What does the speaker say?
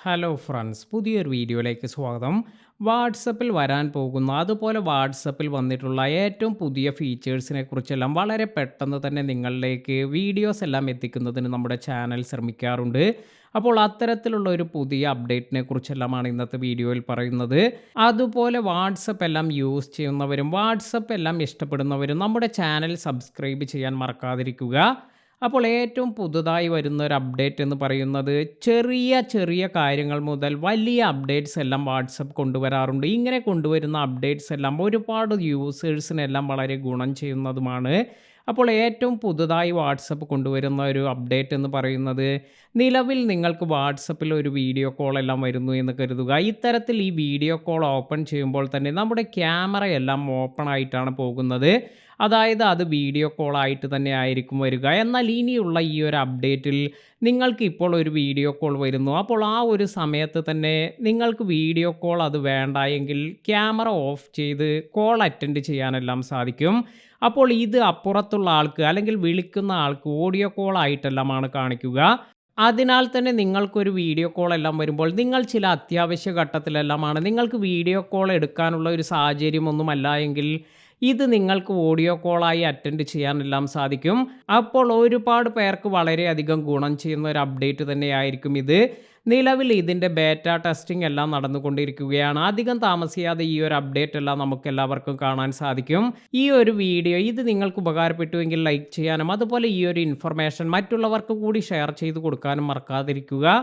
Hello friends, പുതിയൊരു വീഡിയോയിലേക്ക് സ്വാഗതം. വാട്സപ്പിൽ വരാൻ പോകുന്ന അതുപോലെ വാട്സപ്പിൽ വന്നിട്ടുള്ള ഏറ്റവും പുതിയ ഫീച്ചേഴ്സിനെ കുറിച്ചെല്ലാം വളരെ പെട്ടെന്ന് തന്നെ നിങ്ങളിലേക്ക് വീഡിയോസ് എല്ലാം എത്തിക്കുന്നതിന് നമ്മുടെ ചാനൽ ശ്രമിക്കാറുണ്ട്. അപ്പോൾ അത്തരത്തിലുള്ള ഒരു പുതിയ അപ്ഡേറ്റിനെ കുറിച്ചെല്ലാമാണ് ഇന്നത്തെ വീഡിയോയിൽ പറയുന്നത്. അതുപോലെ വാട്സപ്പ് എല്ലാം യൂസ് ചെയ്യുന്നവരും വാട്സപ്പ് എല്ലാം ഇഷ്ടപ്പെടുന്നവരും നമ്മുടെ ചാനൽ സബ്സ്ക്രൈബ് ചെയ്യാൻ മറക്കാതിരിക്കുക. അപ്പോൾ ഏറ്റവും പുതുതായി വരുന്ന ഒരു അപ്ഡേറ്റ് എന്ന് പറയുന്നത് ചെറിയ ചെറിയ കാര്യങ്ങൾ മുതൽ വലിയ അപ്ഡേറ്റ്സ് എല്ലാം വാട്സപ്പ് കൊണ്ടുവരാറുണ്ട്. ഇങ്ങനെ കൊണ്ടുവരുന്ന അപ്ഡേറ്റ്സ് എല്ലാം ഒരുപാട് യൂസേഴ്സിനെല്ലാം വളരെ ഗുണം ചെയ്യുന്നതുമാണ്. അപ്പോൾ ഏറ്റവും പുതുതായി വാട്സപ്പ് കൊണ്ടുവരുന്ന ഒരു അപ്ഡേറ്റ് എന്ന് പറയുന്നത്, നിലവിൽ നിങ്ങൾക്ക് വാട്സപ്പിൽ ഒരു വീഡിയോ കോൾ എല്ലാം വരുന്നു എന്ന് കരുതുക. ഇത്തരത്തിൽ ഈ വീഡിയോ കോൾ ഓപ്പൺ ചെയ്യുമ്പോൾ തന്നെ നമ്മുടെ ക്യാമറയെല്ലാം ഓപ്പൺ ആയിട്ടാണ് പോകുന്നത്. അതായത് അത് വീഡിയോ കോൾ ആയിട്ട് തന്നെ ആയിരിക്കും വരിക. എന്നാൽ ഇനിയുള്ള ഈ ഒരു അപ്ഡേറ്റിൽ നിങ്ങൾക്ക് ഇപ്പോൾ ഒരു വീഡിയോ കോൾ വരുന്നു. അപ്പോൾ ആ ഒരു സമയത്ത് തന്നെ നിങ്ങൾക്ക് വീഡിയോ കോൾ അത് വേണ്ട എങ്കിൽ ക്യാമറ ഓഫ് ചെയ്ത് കോൾ അറ്റൻഡ് ചെയ്യാനെല്ലാം സാധിക്കും. അപ്പോൾ ഇത് അപ്പുറത്തുള്ള ആൾക്ക് അല്ലെങ്കിൽ വിളിക്കുന്ന ആൾക്ക് ഓഡിയോ കോൾ ആയിട്ടെല്ലാമാണ് കാണിക്കുക. അതിനാൽ തന്നെ നിങ്ങൾക്കൊരു വീഡിയോ കോൾ എല്ലാം വരുമ്പോൾ നിങ്ങൾ ചില അത്യാവശ്യ ഘട്ടത്തിലെല്ലാമാണ് നിങ്ങൾക്ക് വീഡിയോ കോൾ എടുക്കാനുള്ള ഒരു സാഹചര്യമൊന്നുമല്ല എങ്കിൽ ഇത് നിങ്ങൾക്ക് ഓഡിയോ കോളായി അറ്റൻഡ് ചെയ്യാനെല്ലാം സാധിക്കും. അപ്പോൾ ഒരുപാട് പേർക്ക് വളരെയധികം ഗുണം ചെയ്യുന്ന ഒരു അപ്ഡേറ്റ് തന്നെയായിരിക്കും ഇത്. നിലവിൽ ഇതിൻ്റെ ബേറ്റ ടെസ്റ്റിംഗ് എല്ലാം നടന്നുകൊണ്ടിരിക്കുകയാണ്. അധികം താമസിയാതെ ഈ ഒരു അപ്ഡേറ്റ് എല്ലാം നമുക്ക് എല്ലാവർക്കും കാണാൻ സാധിക്കും. ഈ ഒരു വീഡിയോ ഇത് നിങ്ങൾക്ക് ഉപകാരപ്പെട്ടുവെങ്കിൽ ലൈക്ക് ചെയ്യാനും അതുപോലെ ഈ ഒരു ഇൻഫർമേഷൻ മറ്റുള്ളവർക്ക് കൂടി ഷെയർ ചെയ്ത് കൊടുക്കാനും മറക്കാതിരിക്കുക.